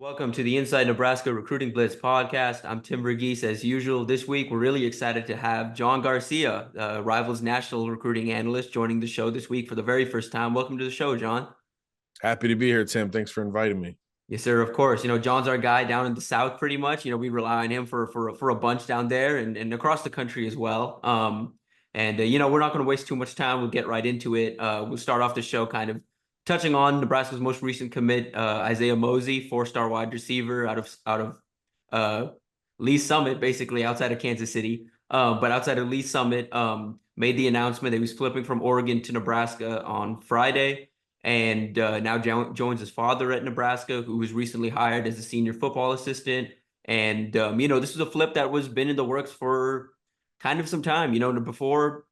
Welcome to the Inside Nebraska Recruiting Blitz podcast. I'm Tim Verghese. As usual, this week we're really excited to have John Garcia, Rivals national recruiting analyst, joining the show this week for the very first time. Welcome to the show, John. Happy to be here, Tim. Thanks for inviting me. Yes, sir. Of course. John's our guy down in the South pretty much. We rely on him for a bunch down there and across the country as well. We're not going to waste too much time. We'll get right into it. We'll start off the show kind of touching on Nebraska's most recent commit, Isaiah Mozee, four-star wide receiver out of Lee Summit, basically outside of Kansas City. But outside of Lee Summit, made the announcement that he was flipping from Oregon to Nebraska on Friday. And now joins his father at Nebraska, who was recently hired as a senior football assistant. And, this was a flip that was been in the works for kind of some time. Before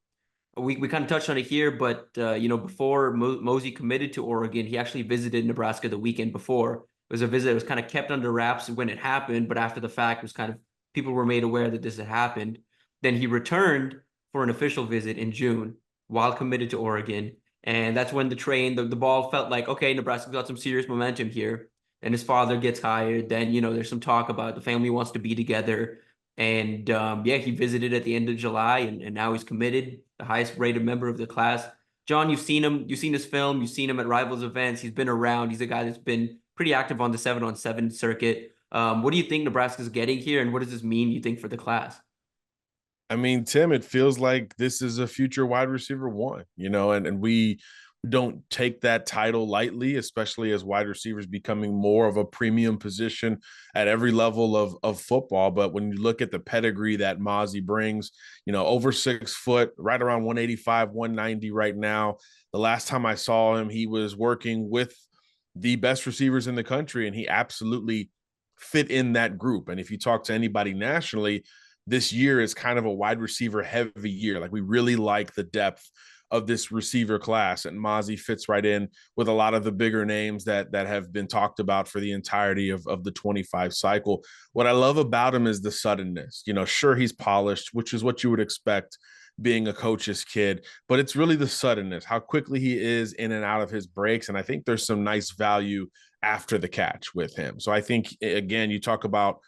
we kind of touched on it here, but, before Mozee committed to Oregon, he actually visited Nebraska the weekend before. It was a visit that was kind of kept under wraps when it happened, but after the fact, it was kind of people were made aware that this had happened. Then he returned for an official visit in June while committed to Oregon. And that's when the ball felt like, okay, Nebraska's got some serious momentum here. And his father gets hired. Then, there's some talk about the family wants to be together. And he visited at the end of July and now he's committed, the highest rated member of the class. John, you've seen him, you've seen his film, you've seen him at Rivals events. He's been around. He's a guy that's been pretty active on the 7-on-7 circuit. What do you think Nebraska's getting here? And what does this mean, you think, for the class? I mean, Tim, it feels like this is a future wide receiver one, and we don't take that title lightly, especially as wide receivers becoming more of a premium position at every level of football. But when you look at the pedigree that Mozee brings, over 6 foot, right around 185, 190 right now. The last time I saw him, he was working with the best receivers in the country, and he absolutely fit in that group. And if you talk to anybody nationally, this year is kind of a wide receiver heavy year. Like, we really like the depth of this receiver class, and Mozee fits right in with a lot of the bigger names that have been talked about for the entirety of the 25 cycle. What I love about him is the suddenness. Sure, he's polished, which is what you would expect being a coach's kid, but it's really the suddenness, how quickly he is in and out of his breaks. And I think there's some nice value after the catch with him. So I think, again, you talk about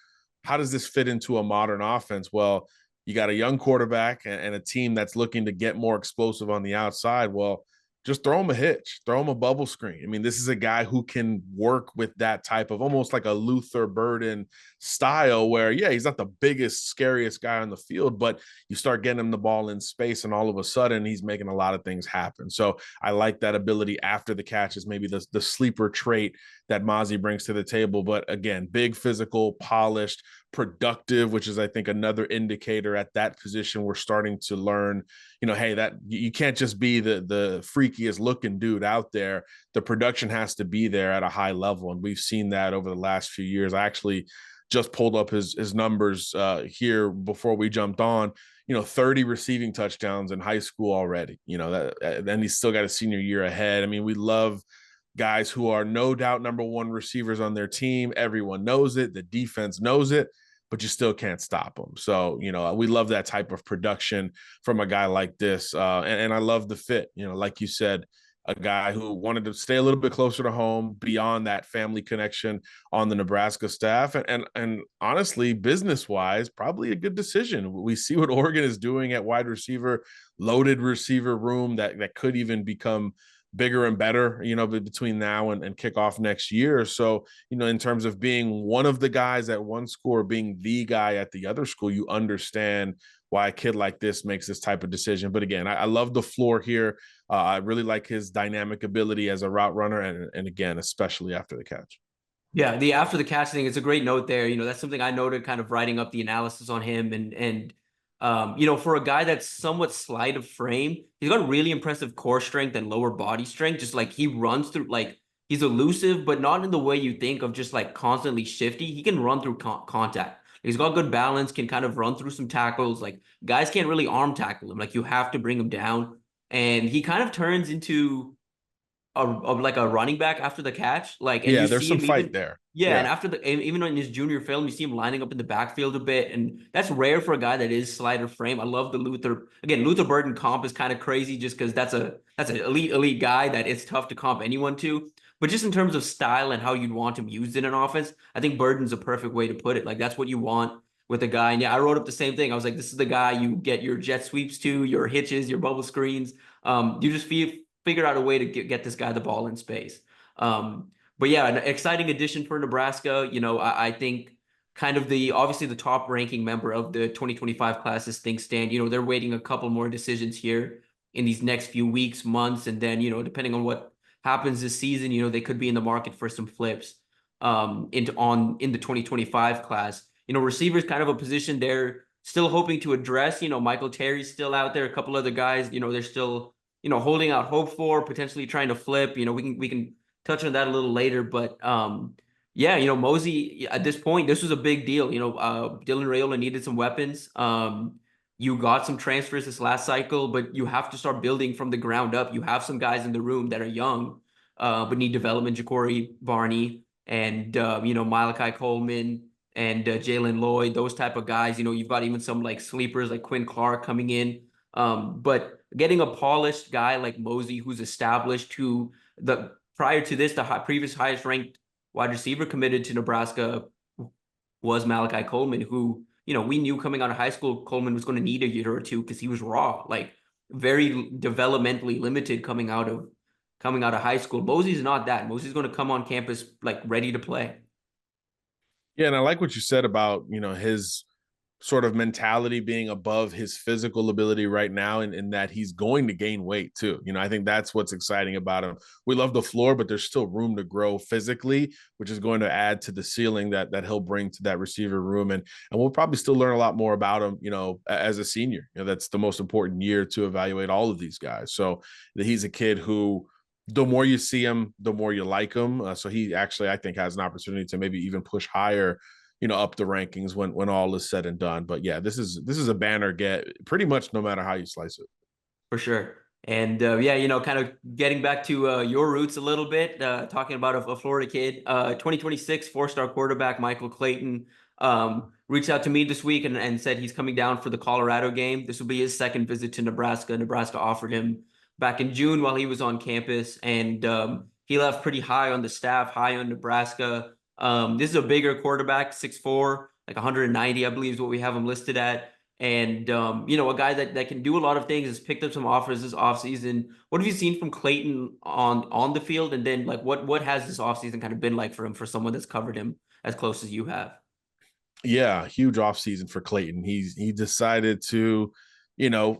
how does this fit into a modern offense? Well, you got a young quarterback and a team that's looking to get more explosive on the outside. Well, just throw him a hitch, throw him a bubble screen. I mean, this is a guy who can work with that type of almost like a Luther Burden style where, yeah, he's not the biggest, scariest guy on the field, but you start getting him the ball in space and all of a sudden he's making a lot of things happen. So I like that ability after the catch is maybe the sleeper trait that Mozee brings to the table. But again, big, physical, polished, productive, which is, I think, another indicator at that position. We're starting to learn, hey, that you can't just be the freakiest looking dude out there. The production has to be there at a high level. And we've seen that over the last few years. I actually just pulled up his numbers here before we jumped on. 30 receiving touchdowns in high school already, then he's still got a senior year ahead. I mean, we love guys who are no doubt number one receivers on their team. Everyone knows it. The defense knows it, but you still can't stop them. So, we love that type of production from a guy like this. And I love the fit, like you said, a guy who wanted to stay a little bit closer to home beyond that family connection on the Nebraska staff. And honestly, business-wise, probably a good decision. We see what Oregon is doing at wide receiver, loaded receiver room that could even become bigger and better, between now and kickoff next year. So, in terms of being one of the guys at one school or being the guy at the other school, you understand why a kid like this makes this type of decision. But again, I love the floor here. I really like his dynamic ability as a route runner. And again, especially after the catch. Yeah, the after the catch thing is a great note there. That's something I noted kind of writing up the analysis on him. For a guy that's somewhat slight of frame, he's got really impressive core strength and lower body strength. Just like he runs through, like he's elusive, but not in the way you think of just like constantly shifty. He can run through contact. He's got good balance, can kind of run through some tackles. Like guys can't really arm tackle him. Like you have to bring him down. And he kind of turns into like a running back after the catch. Like, and Yeah, you there's see some him fight there. yeah, and after even in his junior film, you see him lining up in the backfield a bit, and that's rare for a guy that is slider frame. I love the Luther Burden comp is kind of crazy just because that's an elite guy that it's tough to comp anyone to. But just in terms of style and how you'd want him used in an offense, I think Burden's a perfect way to put it. Like that's what you want with a guy. And yeah, I wrote up the same thing. I was like, this is the guy you get your jet sweeps to, your hitches, your bubble screens. You just figure out a way to get this guy the ball in space. But yeah, an exciting addition for Nebraska. I think kind of obviously the top ranking member of the 2025 class as things stand. They're waiting a couple more decisions here in these next few weeks, months, and then, depending on what happens this season, they could be in the market for some flips in the 2025 class. Receivers kind of a position they're still hoping to address. Michael Terry's still out there, a couple other guys, they're still, holding out hope for, potentially trying to flip. We can touch on that a little later, but yeah, Mozee at this point, this was a big deal. Dylan Raiola needed some weapons. You got some transfers this last cycle, but you have to start building from the ground up. You have some guys in the room that are young, but need development. Ja'Cory Barney and Malachi Coleman and Jalen Lloyd, those type of guys. You've got even some like sleepers like Quinn Clark coming in. But getting a polished guy like Mozee, who's established, who the prior to this, the previous highest ranked wide receiver committed to Nebraska was Malachi Coleman, who, we knew coming out of high school, Coleman was going to need a year or two because he was raw, like very developmentally limited coming out of high school. Mozee's not that. Mozee's going to come on campus like ready to play. Yeah, and I like what you said about, his sort of mentality being above his physical ability right now, and in that he's going to gain weight too. I think that's what's exciting about him. We love the floor, but there's still room to grow physically, which is going to add to the ceiling that he'll bring to that receiver room. And we'll probably still learn a lot more about him, as a senior. That's the most important year to evaluate all of these guys. So he's a kid who, the more you see him, the more you like him. So he actually, I think, has an opportunity to maybe even push higher, up the rankings when all is said and done. But yeah, this is a banner get pretty much no matter how you slice it. For sure. And yeah, kind of getting back to your roots a little bit, talking about a Florida kid, 2026 four-star quarterback Michael Clayton reached out to me this week and said he's coming down for the Colorado game. This will be his second visit to Nebraska. Nebraska offered him back in June while he was on campus, and he left pretty high on the staff, high on Nebraska. This is a bigger quarterback, 6'4", like 190, I believe is what we have him listed at. And a guy that can do a lot of things, has picked up some offers this offseason. What have you seen from Clayton on the field? And then like what has this offseason kind of been like for him, for someone that's covered him as close as you have? Yeah, huge offseason for Clayton. He decided to,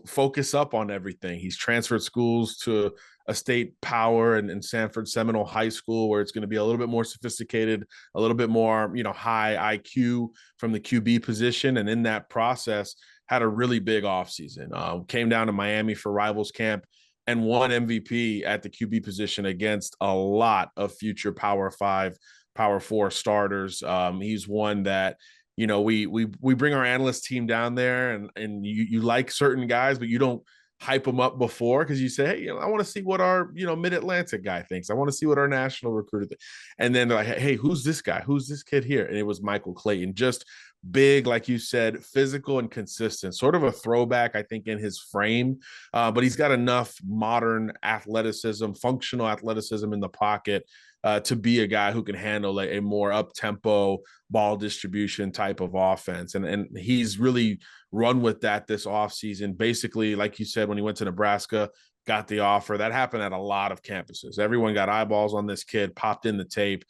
focus up on everything. He's transferred schools to a state power and Sanford Seminole High School, where it's going to be a little bit more sophisticated, a little bit more, high IQ from the QB position. And in that process, had a really big offseason. Came down to Miami for Rivals Camp and won MVP at the QB position against a lot of future Power 5, Power 4 starters. He's one that, we bring our analyst team down there, and you like certain guys, but you don't hype them up before, because you say, hey, I want to see what our Mid-Atlantic guy thinks. I want to see what our national recruiter thinks. And then they're like, hey, who's this guy? Who's this kid here? And it was Michael Clayton. Just big, like you said, physical and consistent, sort of a throwback, I think, in his frame. But he's got enough modern athleticism, functional athleticism in the pocket to be a guy who can handle a more up-tempo ball distribution type of offense. And he's really run with that this offseason. Basically, like you said, when he went to Nebraska, got the offer. That happened at a lot of campuses. Everyone got eyeballs on this kid, popped in the tape,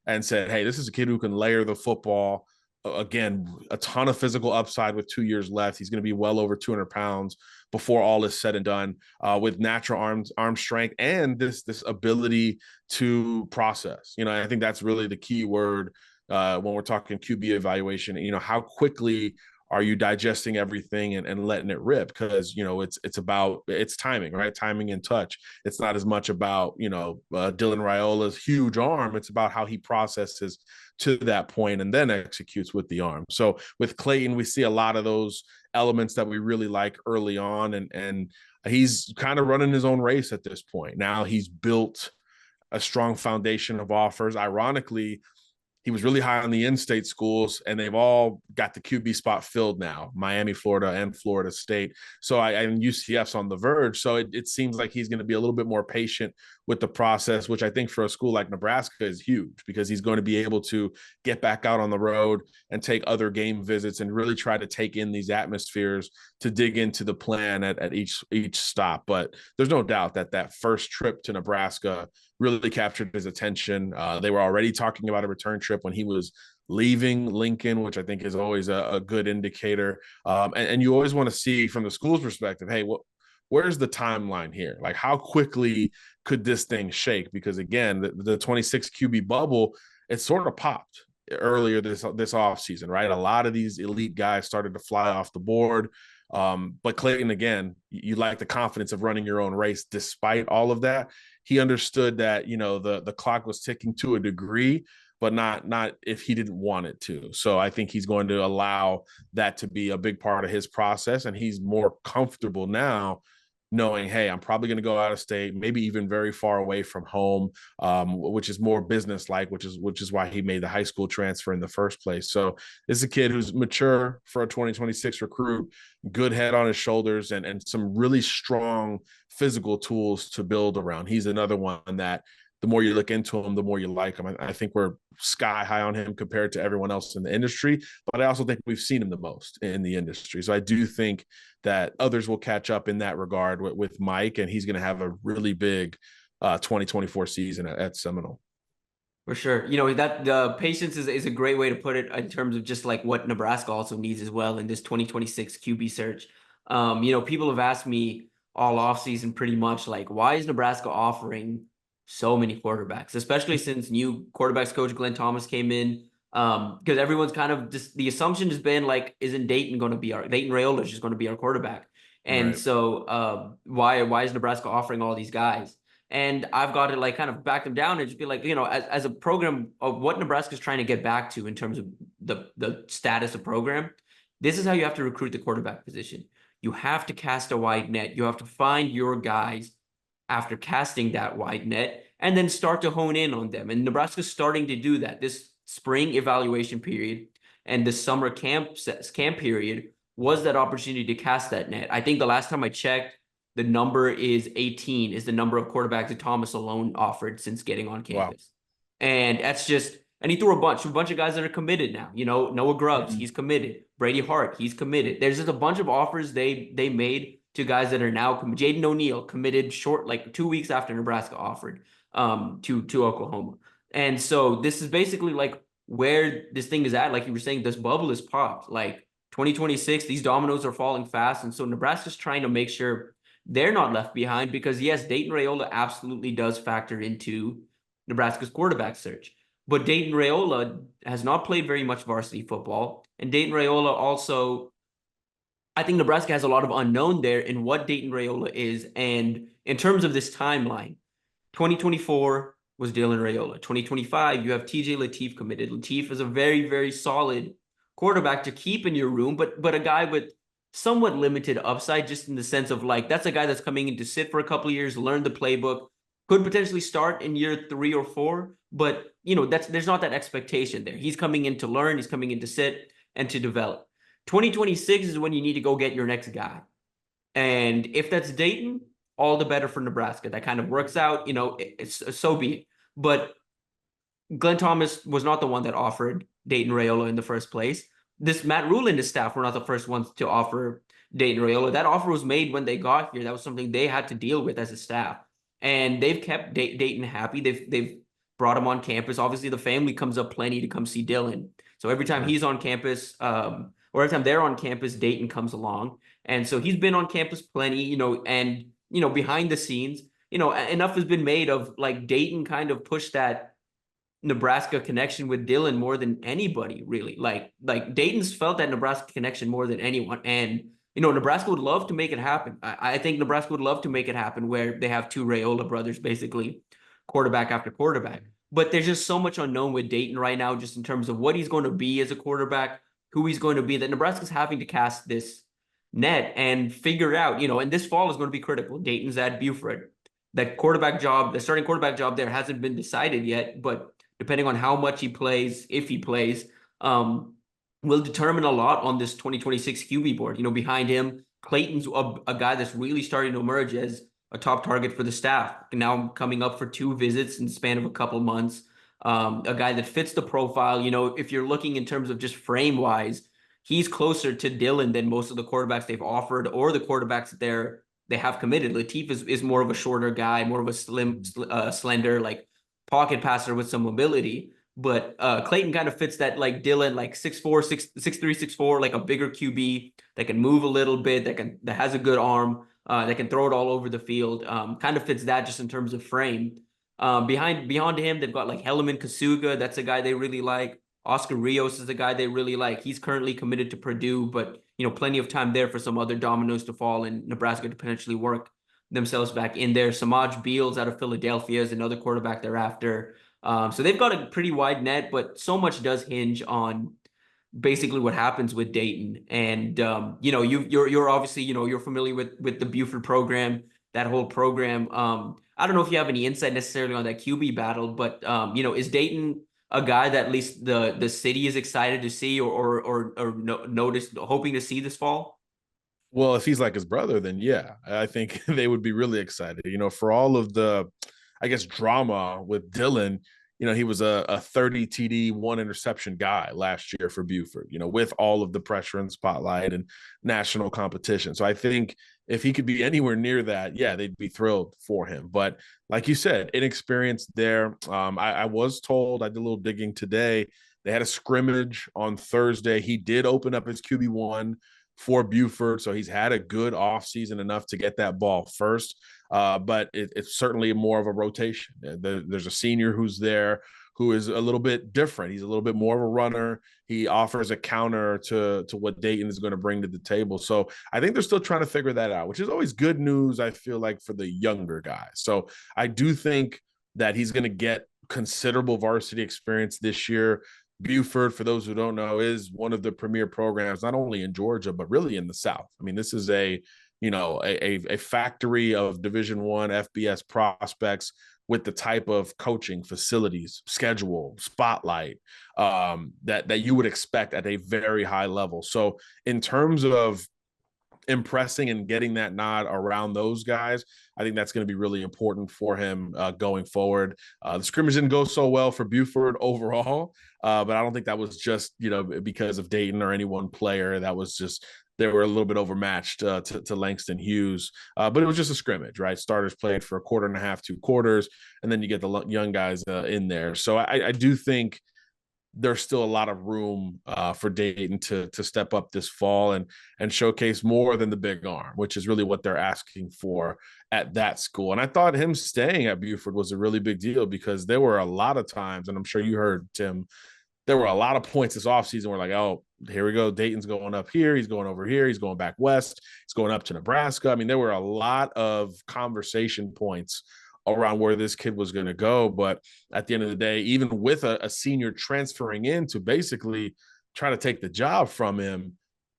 and said, hey, this is a kid who can layer the football. Again, a ton of physical upside with 2 years left. He's going to be well over 200 pounds before all is said and done, with natural arm strength and this ability to process. I think that's really the key word when we're talking QB evaluation. How quickly are you digesting everything and letting it rip? Because it's timing, right? Timing and touch. It's not as much about Dylan Raiola's huge arm. It's about how he processes to that point and then executes with the arm. So with Clayton, we see a lot of those elements that we really like early on, and he's kind of running his own race at this point. Now he's built a strong foundation of offers. Ironically, he was really high on the in-state schools, and they've all got the QB spot filled now, Miami, Florida, and Florida State. So and UCF's on the verge. So it seems like he's going to be a little bit more patient with the process, which I think for a school like Nebraska is huge, because he's going to be able to get back out on the road and take other game visits and really try to take in these atmospheres to dig into the plan at each stop. But there's no doubt that that first trip to Nebraska really captured his attention. They were already talking about a return trip when he was leaving Lincoln, which I think is always a good indicator. And you always want to see from the school's perspective, hey, where's the timeline here? Like, how quickly could this thing shake? Because again, the 26 QB bubble, it sort of popped earlier this offseason, right? A lot of these elite guys started to fly off the board. But Clayton, again, you like the confidence of running your own race despite all of that. He understood that, the clock was ticking to a degree, but not if he didn't want it to. So I think he's going to allow that to be a big part of his process. And he's more comfortable now knowing, hey, I'm probably going to go out of state, maybe even very far away from home, which is more business-like, which is why he made the high school transfer in the first place. So this is a kid who's mature for a 2026 recruit, good head on his shoulders, and some really strong physical tools to build around. He's another one that the more you look into him, the more you like him. I think we're sky high on him compared to everyone else in the industry, but I also think we've seen him the most in the industry. So I do think that others will catch up in that regard with Mike, and he's going to have a really big 2024 season at Seminole. For sure. That the patience is a great way to put it in terms of just like what Nebraska also needs as well in this 2026 QB search. People have asked me all offseason pretty much like, why is Nebraska offering so many quarterbacks, especially since new quarterbacks coach Glenn Thomas came in? Because everyone's kind of just, the assumption has been like, isn't Dayton Raiola is just going to be our quarterback? And Right. so why is Nebraska offering all these guys? And I've got to like kind of back them down and just be like, as a program of what Nebraska is trying to get back to in terms of the status of program, this is how you have to recruit the quarterback position. You have to cast a wide net. You have to find your guys after casting that wide net and then start to hone in on them. And Nebraska's starting to do that. This spring evaluation period and the summer camp period was that opportunity to cast that net. I think the last time I checked, the number is 18 is the number of quarterbacks that Thomas alone offered since getting on campus. Wow. And that's just, and he threw a bunch of guys that are committed now. Noah Grubbs, he's committed. Brady Hart, he's committed. There's just a bunch of offers they made to guys that are now Jaden O'Neal committed like 2 weeks after Nebraska offered to Oklahoma. And so this is basically like where this thing is at. Like you were saying, this bubble is popped. Like 2026, these dominoes are falling fast. And so Nebraska's trying to make sure they're not left behind, because yes, Dayton Raiola absolutely does factor into Nebraska's quarterback search. But Dayton Raiola has not played very much varsity football. And Dayton Raiola also, I think Nebraska has a lot of unknown there in what Dayton Raiola is. And in terms of this timeline, 2024 was Dylan Raiola. 2025, you have TJ Lateef committed. Lateef is a very, very solid quarterback to keep in your room, but a guy with somewhat limited upside, just in the sense of like, that's a guy that's coming in to sit for a couple of years, learn the playbook, could potentially start in year 3 or 4, but there's not that expectation there. He's coming in to learn, he's coming in to sit and to develop. 2026 is when you need to go get your next guy. And if that's Dayton, all the better for Nebraska. That kind of works out, it's so be it. But Glenn Thomas was not the one that offered Dayton Raiola in the first place. This Matt Rule and his staff were not the first ones to offer Dayton Raiola. That offer was made when they got here. That was something they had to deal with as a staff. And they've kept Dayton happy. They've brought him on campus. Obviously, the family comes up plenty to come see Dylan. So every time he's on campus, or every time they're on campus, Dayton comes along. And so he's been on campus plenty, and, behind the scenes, enough has been made of like Dayton kind of pushed that Nebraska connection with Dylan more than anybody, really. Like Dayton's felt that Nebraska connection more than anyone. And, Nebraska would love to make it happen. I think Nebraska would love to make it happen where they have two Raiola brothers, basically quarterback after quarterback. But there's just so much unknown with Dayton right now, just in terms of what he's going to be as a quarterback, who he's going to be, that Nebraska's having to cast this net and figure out, and this fall is going to be critical. Dayton's at Buford. That quarterback job, the starting quarterback job there hasn't been decided yet, but depending on how much he plays, if he plays, will determine a lot on this 2026 QB board. You know, behind him, Clayton's a guy that's really starting to emerge as a top target for the staff. Now coming up for 2 visits in the span of a couple months. A guy that fits the profile. You know, if you're looking in terms of just frame wise, he's closer to Dillon than most of the quarterbacks they've offered or the quarterbacks that they have committed. Latif is more of a shorter guy, more of a slender, like pocket passer with some mobility. But Clayton kind of fits that like Dillon, like 6'4", 6'3", 6'4", like a bigger QB that can move a little bit, that has a good arm, that can throw it all over the field. Kind of fits that just in terms of frame. Beyond him, they've got like Helaman Kasuga. That's a guy they really like. Oscar Rios is a guy they really like. He's currently committed to Purdue, but plenty of time there for some other dominoes to fall and Nebraska to potentially work themselves back in there. Samaj Beals out of Philadelphia is another quarterback thereafter. So they've got a pretty wide net, but so much does hinge on basically what happens with Dayton. And you're obviously you're familiar with the Buford program, that whole program. I don't know if you have any insight necessarily on that QB battle, but is Dayton a guy that at least the city is excited to see or notice, hoping to see this fall? Well, if he's like his brother, then yeah, I think they would be really excited. For all of the, I guess, drama with Dillon, he was a 30 TD, 1 interception guy last year for Buford, with all of the pressure and spotlight and national competition. So I think if he could be anywhere near that, yeah, they'd be thrilled for him. But like you said, inexperienced there. I was told, I did a little digging today, they had a scrimmage on Thursday. He did open up his QB1 for Buford. So he's had a good offseason enough to get that ball first. But it's certainly more of a rotation. There's a senior who's there who is a little bit different. He's a little bit more of a runner. He offers a counter to what Dayton is going to bring to the table. So I think they're still trying to figure that out, which is always good news, I feel like, for the younger guys. So I do think that he's going to get considerable varsity experience this year. Buford, for those who don't know, is one of the premier programs, not only in Georgia, but really in the South. I mean, this is a factory of Division I FBS prospects with the type of coaching, facilities, schedule, spotlight that you would expect at a very high level. So in terms of impressing and getting that nod around those guys, I think that's going to be really important for him going forward. The scrimmage didn't go so well for Buford overall, but I don't think that was just because of Dayton or any one player. That was just they were a little bit overmatched to Langston Hughes, but it was just a scrimmage, right? Starters played for a quarter and a half, 2 quarters, and then you get the young guys in there. So I do think there's still a lot of room for Dayton to step up this fall and showcase more than the big arm, which is really what they're asking for at that school. And I thought him staying at Buford was a really big deal because there were a lot of times, and I'm sure you heard, Tim, there were a lot of points this offseason where like, oh, here we go. Dayton's going up here. He's going over here. He's going back west. He's going up to Nebraska. I mean, there were a lot of conversation points around where this kid was going to go. But at the end of the day, even with a senior transferring in to basically try to take the job from him,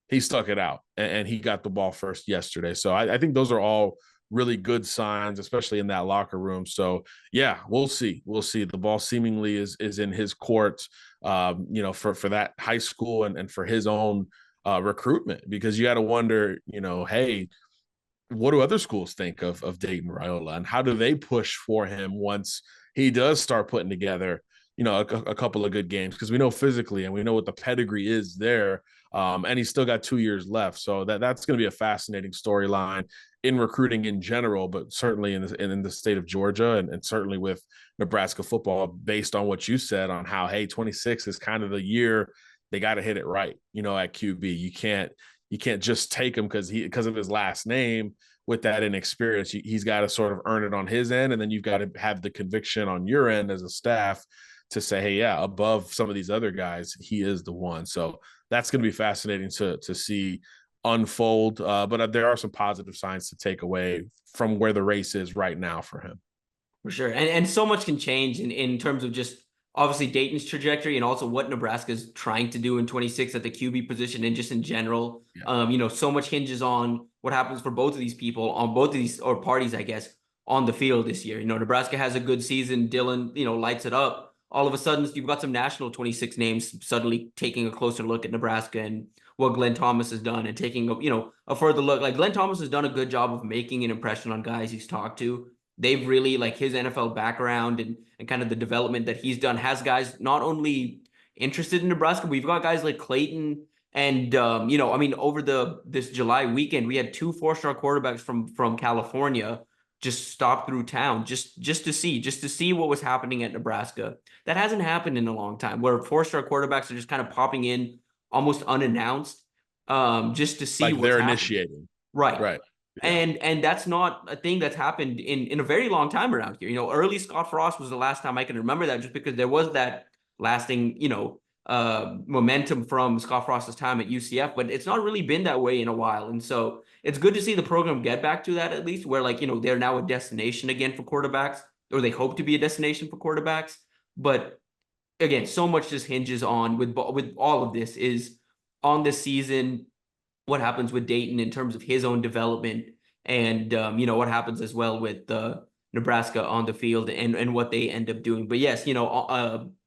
he stuck it out and he got the ball first yesterday. So I think those are all really good signs, especially in that locker room. So yeah, we'll see. We'll see. The ball seemingly is in his court, for that high school and for his own recruitment, because you got to wonder, hey, what do other schools think of Dayton Raiola and how do they push for him once he does start putting together, a couple of good games? Because we know physically and we know what the pedigree is there. And he's still got 2 years left. So that's going to be a fascinating storyline in recruiting in general, but certainly in the state of Georgia and certainly with Nebraska football, based on what you said on how, hey, 26 is kind of the year they got to hit it right, at QB. You can't just take him because of his last name with that inexperience. He's got to sort of earn it on his end. And then you've got to have the conviction on your end as a staff to say, hey, yeah, above some of these other guys, he is the one. So that's going to be fascinating to see unfold. But there are some positive signs to take away from where the race is right now for him. For sure. And so much can change in terms of just obviously Dayton's trajectory and also what Nebraska is trying to do in 26 at the QB position and just in general. Yeah. So much hinges on what happens for both of these people on both of these or parties, I guess, on the field this year. Nebraska has a good season. Dillon, lights it up all of a sudden you've got some national 26 names suddenly taking a closer look at Nebraska and what Glenn Thomas has done and taking a further look. Like Glenn Thomas has done a good job of making an impression on guys he's talked to. They've really like his NFL background and kind of the development that he's done has guys not only interested in Nebraska, but we've got guys like Clayton and I mean, over this July weekend, we had two four-star quarterbacks from California just stop through town just to see what was happening at Nebraska. That hasn't happened in a long time, where four-star quarterbacks are just kind of popping in almost unannounced, just to see Like what's they're happening. initiating. Right. Right. Yeah. And that's not a thing that's happened in a very long time around here. Early Scott Frost was the last time I can remember that, just because there was that lasting, momentum from Scott Frost's time at UCF, but it's not really been that way in a while. And so it's good to see the program get back to that, at least, where they're now a destination again for quarterbacks, or they hope to be a destination for quarterbacks. But again, so much just hinges on with all of this is on this season, what happens with Dayton in terms of his own development, and what happens as well with Nebraska on the field and what they end up doing. But yes,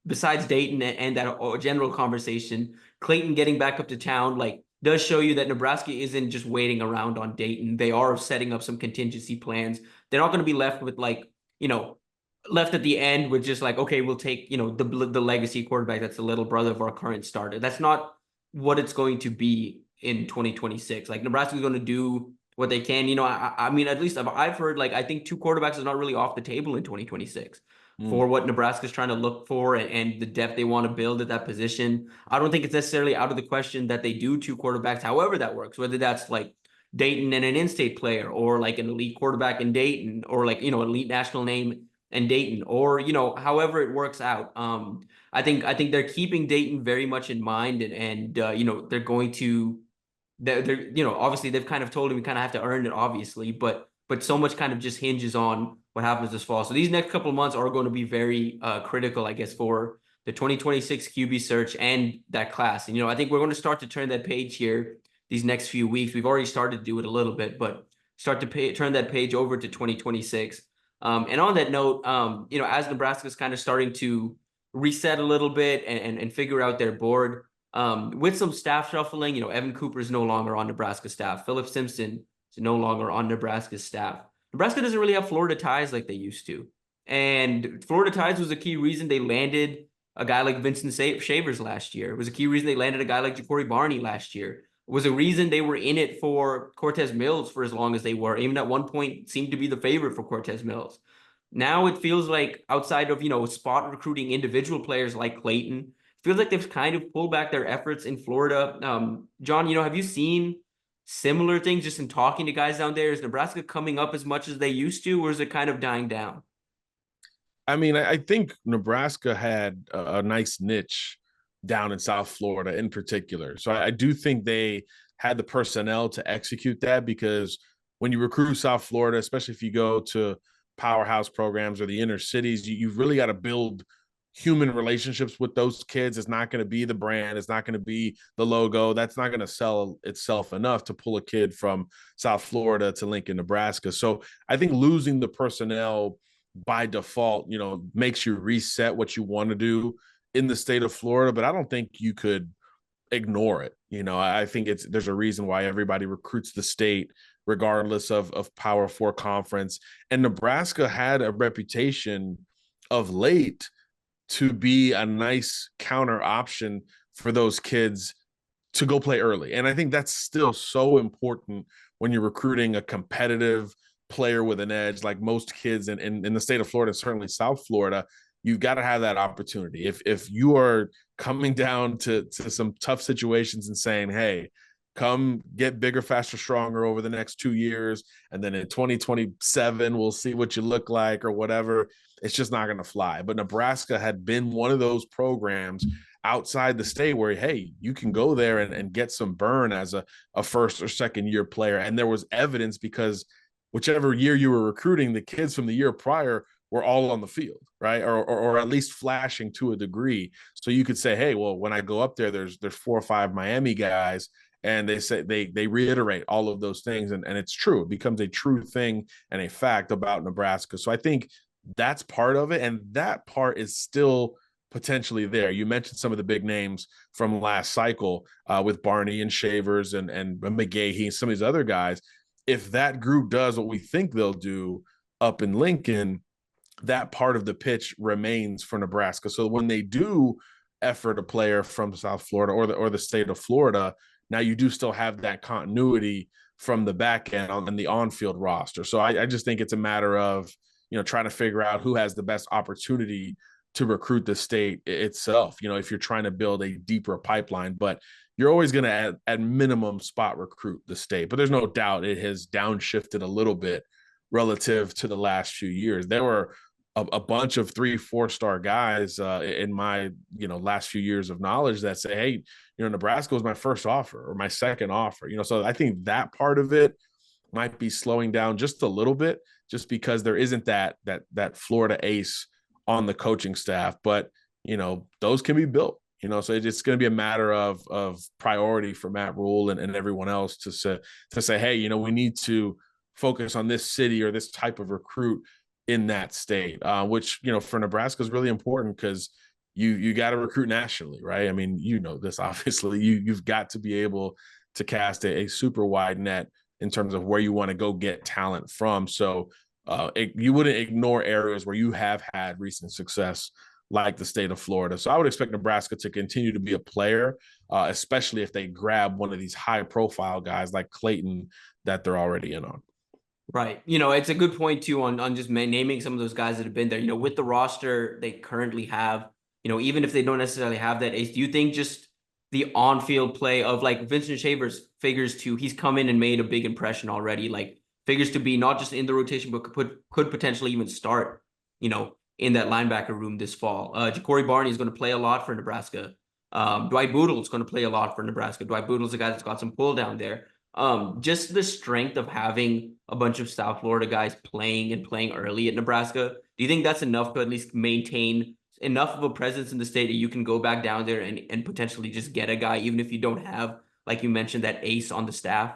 besides Dayton and that general conversation, Clayton getting back up to town like does show you that Nebraska isn't just waiting around on Dayton. They are setting up some contingency plans. They're not going to be left with left at the end with just like, okay, we'll take the legacy quarterback that's the little brother of our current starter. That's not what it's going to be in 2026. Like Nebraska's going to do what they can. I mean, at least I've heard, like, I think two quarterbacks is not really off the table in 2026 Mm. for what Nebraska's trying to look for and the depth they want to build at that position. I don't think it's necessarily out of the question that they do two quarterbacks, however that works, whether that's like Dayton and an in-state player, or like an elite quarterback in Dayton, or like, elite national name and Dayton, or however it works out. I think they're keeping Dayton very much in mind, and they're going to they're obviously they've kind of told him we kind of have to earn it, obviously, but so much kind of just hinges on what happens this fall. So these next couple of months are going to be very critical, I guess, for the 2026 QB search and that class. And I think we're going to start to turn that page here these next few weeks. We've already started to do it a little bit, but start to turn that page over to 2026. And on that note, as Nebraska's kind of starting to reset a little bit and figure out their board, with some staff shuffling, Evan Cooper is no longer on Nebraska staff. Philip Simpson is no longer on Nebraska's staff. Nebraska doesn't really have Florida ties like they used to. And Florida ties was a key reason they landed a guy like Vincent Shavers last year. It was a key reason they landed a guy like Ja'Cory Barney last year. It was a reason they were in it for Cortez Mills for as long as they were. Even at one point seemed to be the favorite for Cortez Mills. Now it feels like, outside of, spot recruiting individual players like Clayton, feels like they've kind of pulled back their efforts in Florida. John, have you seen similar things just in talking to guys down there? Is Nebraska coming up as much as they used to, or is it kind of dying down? I mean, I think Nebraska had a nice niche down in South Florida in particular. So I do think they had the personnel to execute that, because when you recruit South Florida, especially if you go to powerhouse programs or the inner cities, you've really got to build human relationships with those kids. It's not going to be the brand. It's not going to be the logo. That's not going to sell itself enough to pull a kid from South Florida to Lincoln, Nebraska. So I think losing the personnel by default, makes you reset what you want to do in the state of Florida. But I don't think you could ignore it. I think there's a reason why everybody recruits the state regardless of Power Four conference. And Nebraska had a reputation of late to be a nice counter option for those kids to go play early. And I think that's still so important when you're recruiting a competitive player with an edge. Like most kids in the state of Florida, certainly South Florida, you've got to have that opportunity. If you are coming down to some tough situations and saying, hey, come get bigger, faster, stronger over the next 2 years, and then in 2027 we'll see what you look like or whatever, it's just not going to fly. But Nebraska had been one of those programs outside the state where, hey, you can go there and get some burn as a first or second year player. And there was evidence, because whichever year you were recruiting, the kids from the year prior were all on the field, right? Or at least flashing to a degree. So you could say, hey, well, when I go up there, there's 4 or 5 Miami guys, and they say they reiterate all of those things, and it's true. It becomes a true thing and a fact about Nebraska. So I think that's part of it, and that part is still potentially there. You mentioned some of the big names from last cycle with Barney and Shavers and McGahee and some of these other guys. If that group does what we think they'll do up in Lincoln, that part of the pitch remains for Nebraska. So when they do effort a player from South Florida or the state of Florida, now you do still have that continuity from the back end on the on-field roster. So I just think it's a matter of, trying to figure out who has the best opportunity to recruit the state itself, if you're trying to build a deeper pipeline. But you're always going to, at minimum, spot recruit the state. But there's no doubt it has downshifted a little bit relative to the last few years. There were a bunch of 3-4 star guys in my last few years of knowledge that say, hey, Nebraska was my first offer or my second offer. So I think that part of it might be slowing down just a little bit, just because there isn't that Florida ace on the coaching staff. But those can be built. So it's going to be a matter of priority for Matt Rule and everyone else to say, hey, we need to focus on this city or this type of recruit in that state, which, for Nebraska is really important, because you got to recruit nationally, right? I mean, this, obviously you've got to be able to cast a super wide net in terms of where you want to go get talent from. So you wouldn't ignore areas where you have had recent success, like the state of Florida. So I would expect Nebraska to continue to be a player, especially if they grab one of these high profile guys like Clayton that they're already in on. Right. It's a good point too on just naming some of those guys that have been there, with the roster they currently have, even if they don't necessarily have that ace, do you think just the on-field play of like Vincent Shavers figures to, he's come in and made a big impression already, like figures to be not just in the rotation, but could potentially even start, in that linebacker room this fall. Ja'Cory Barney is going to play a lot for Nebraska. Dwight Boodle is going to play a lot for Nebraska. Dwight Boodle is a guy that's got some pull down there. Just the strength of having a bunch of South Florida guys playing early at Nebraska. Do you think that's enough to at least maintain enough of a presence in the state that you can go back down there and potentially just get a guy, even if you don't have, like you mentioned, that ace on the staff?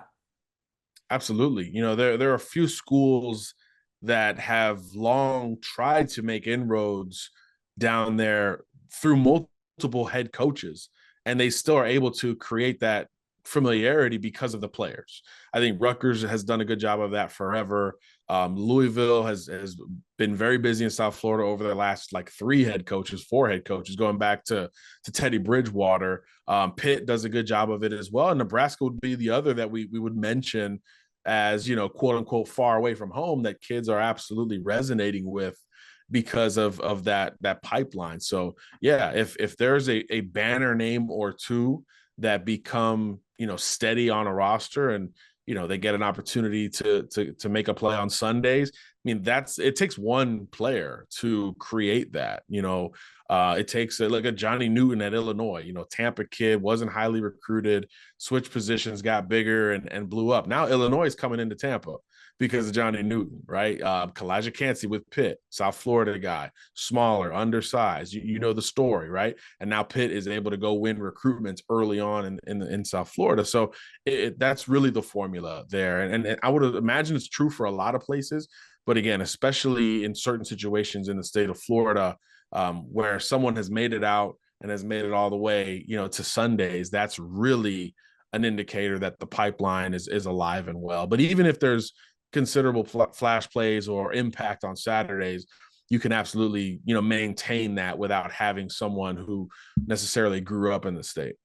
Absolutely. There are a few schools that have long tried to make inroads down there through multiple head coaches, and they still are able to create that familiarity because of the players. I think Rutgers has done a good job of that forever. Louisville has been very busy in South Florida over their last like 4 head coaches, going back to Teddy Bridgewater. Pitt does a good job of it as well. And Nebraska would be the other that we would mention as, quote unquote, far away from home, that kids are absolutely resonating with because of that pipeline. So yeah, if there's a banner name or two that become, steady on a roster, and they get an opportunity to make a play on Sundays, I mean, it takes one player to create that. It takes like a Johnny Newton at Illinois. Tampa kid, wasn't highly recruited, switched positions, got bigger and blew up. Now Illinois is coming into Tampa because of Johnny Newton, right? Kalijah Cansey with Pitt, South Florida guy, smaller, undersized. You know the story, right? And now Pitt is able to go win recruitments early on in South Florida. So that's really the formula there. And I would imagine it's true for a lot of places. But again, especially in certain situations in the state of Florida, where someone has made it out and has made it all the way, to Sundays, that's really an indicator that the pipeline is alive and well. But even if there's considerable flash plays or impact on Saturdays, you can absolutely, maintain that without having someone who necessarily grew up in the state.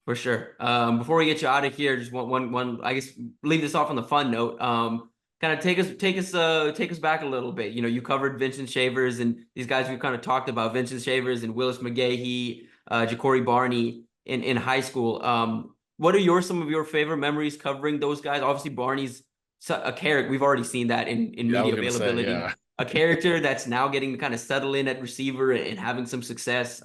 For sure. Before we get you out of here, just one, I guess, leave this off on the fun note. Kind of take us back a little bit. You covered Vincent Shavers and these guys we've kind of talked about, Vincent Shavers and Willis McGahee, Ja'Cory Barney in high school. What are some of your favorite memories covering those guys? Obviously, Barney's a character. We've already seen that in media availability. Say, yeah. A character that's now getting to kind of settle in at receiver and having some success.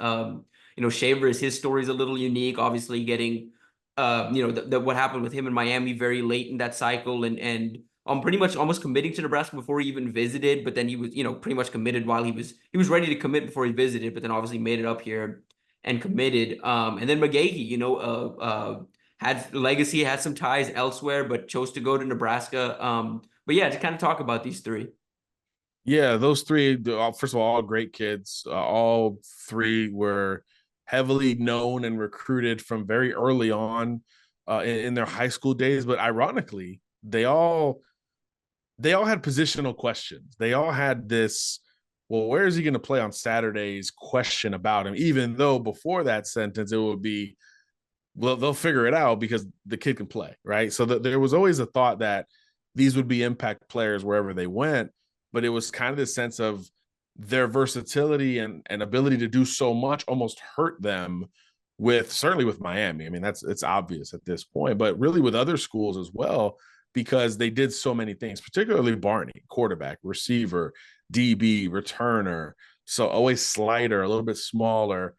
Shavers, his story is a little unique. Obviously, getting what happened with him in Miami very late in that cycle, and pretty much almost committing to Nebraska before he even visited. But then he was, pretty much committed while he was ready to commit before he visited. But then obviously made it up here and committed. And then McGahee, had legacy, had some ties elsewhere, but chose to go to Nebraska. But yeah, to kind of talk about these three. Yeah, those three, first of all great kids. All three were heavily known and recruited from very early on in their high school days. But ironically, they all had positional questions. They all had this, well, where is he going to play on Saturdays question about him, even though before that sentence it would be, well, they'll figure it out because the kid can play, right? So there was always a thought that these would be impact players wherever they went, but it was kind of this sense of their versatility and ability to do so much almost hurt them with, certainly with Miami. I mean, it's obvious at this point, but really with other schools as well, because they did so many things, particularly Barney, quarterback, receiver, DB, returner. So always slider, a little bit smaller,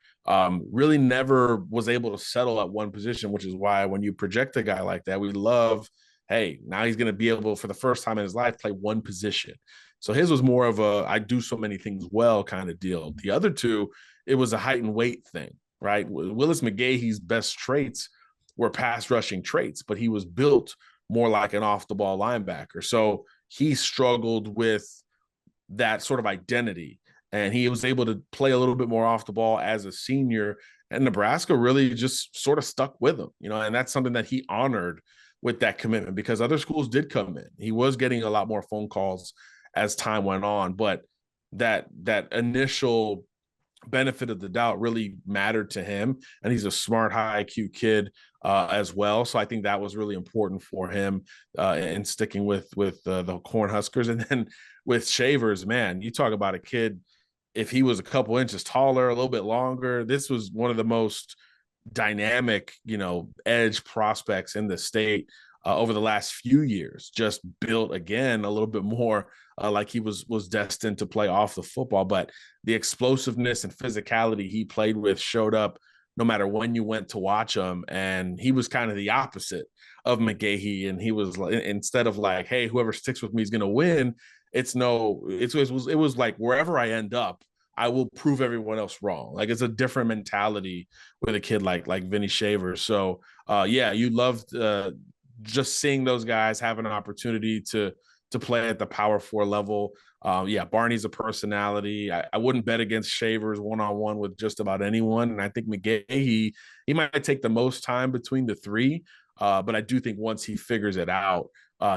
really never was able to settle at one position, which is why when you project a guy like that, we love, hey, now he's going to be able, for the first time in his life, play one position. So his was more of a, I do so many things well kind of deal. The other two, it was a height and weight thing, right? Willis McGahee's best traits were pass rushing traits, but he was built more like an off the ball linebacker. So he struggled with that sort of identity, and he was able to play a little bit more off the ball as a senior, and Nebraska really just sort of stuck with him, and that's something that he honored with that commitment, because other schools did come in. He was getting a lot more phone calls as time went on, but that initial benefit of the doubt really mattered to him, and he's a smart, high IQ kid as well. So I think that was really important for him in sticking with the Cornhuskers. And then with Shavers, man, you talk about a kid. If he was a couple inches taller, a little bit longer, this was one of the most dynamic, edge prospects in the state over the last few years. Just built again a little bit more like he was destined to play off the football, but the explosiveness and physicality he played with showed up no matter when you went to watch him. And he was kind of the opposite of McGahee. And he was, instead of like, hey, whoever sticks with me is going to win, it was like, wherever I end up, I will prove everyone else wrong. Like, it's a different mentality with a kid like Vinny Shavers. So yeah, you loved just seeing those guys have an opportunity to play at the Power 4 level. Yeah, Barney's a personality. I wouldn't bet against Shavers one-on-one with just about anyone. And I think McGahee, he might take the most time between the three. But I do think once he figures it out,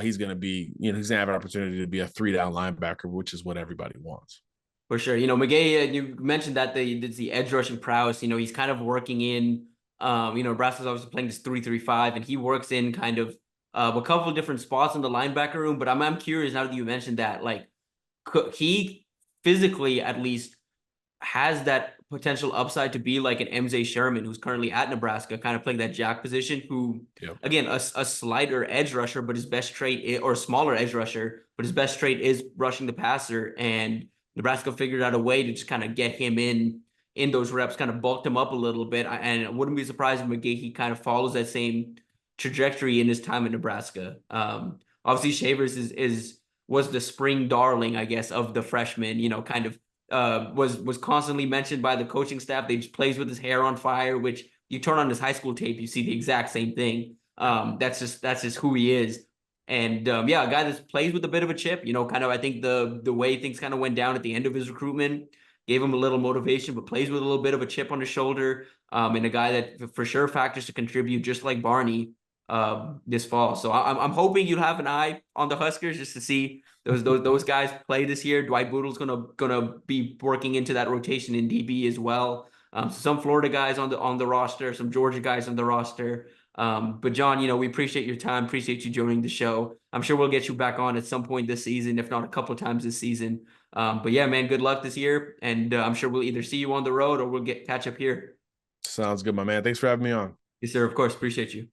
he's going to be, he's going to have an opportunity to be a 3-down linebacker, which is what everybody wants. For sure. McGahee, you mentioned that the edge rushing prowess, he's kind of working in, Nebraska's obviously playing this 3-3-5, and he works in kind of a couple of different spots in the linebacker room. But I'm curious, now that you mentioned that, like, he physically at least has that potential upside to be like an MJ Sherman, who's currently at Nebraska, kind of playing that jack position, who, yep, again, a slighter edge rusher, but his best trait or a smaller edge rusher, but his best trait is rushing the passer. And Nebraska figured out a way to just kind of get him in those reps, kind of bulked him up a little bit. And I wouldn't be surprised if McGahee kind of follows that same trajectory in his time in Nebraska. Obviously Shavers was the spring darling, I guess, of the freshmen, kind of was constantly mentioned by the coaching staff. They just plays with his hair on fire, which you turn on his high school tape, you see the exact same thing. That's just who he is. And yeah, a guy that plays with a bit of a chip, kind of, I think the way things kind of went down at the end of his recruitment gave him a little motivation, but plays with a little bit of a chip on his shoulder. And a guy that for sure factors to contribute, just like Barney, this fall. So I'm hoping you'll have an eye on the Huskers just to see those guys play this year. Dwight Bootle's gonna be working into that rotation in DB as well. So some Florida guys on the roster, some Georgia guys on the roster. But John, we appreciate your time, appreciate you joining the show. I'm sure we'll get you back on at some point this season, if not a couple of times this season. But yeah, man, good luck this year, and I'm sure we'll either see you on the road or we'll catch up here. Sounds good, my man. Thanks for having me on. Yes, sir. Of course, appreciate you.